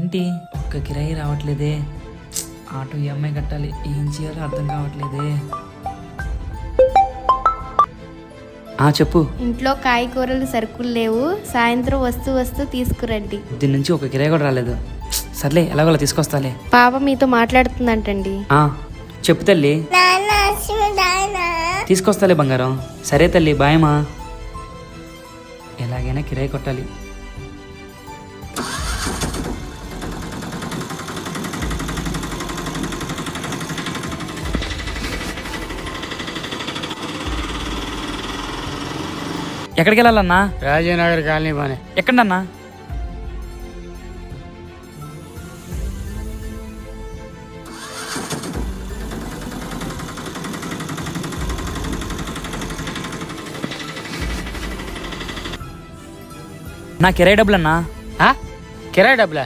ఏంటి ఒక్క కిరాయి రావట్లేదే, ఆటో ఈఎంఐ కట్టాలి, ఏం చేయాలో అర్థం కావట్లేదే. చెప్పు. ఇంట్లో కాయగూరలు సరుకులు లేవు, సాయంత్రం వస్తూ తీసుకురండి. దీని నుంచి ఒక కిరాయి కూడా రాలేదు. సర్లే ఎలాగోలా తీసుకొస్తాలే. పాప మీతో మాట్లాడుతుందంటండి. చెప్పు తల్లి. తీసుకొస్తాలే బంగారం. సరే తల్లి, బాయమా. ఎలాగైనా కిరాయి కొట్టాలి. ఎక్కడికి వెళ్ళాలన్నా? రాజనగర్ కాలనీ బానే. ఎక్కడన్నా? నా కిరాయి డబ్బులన్నా. కిరాయి డబ్బులా?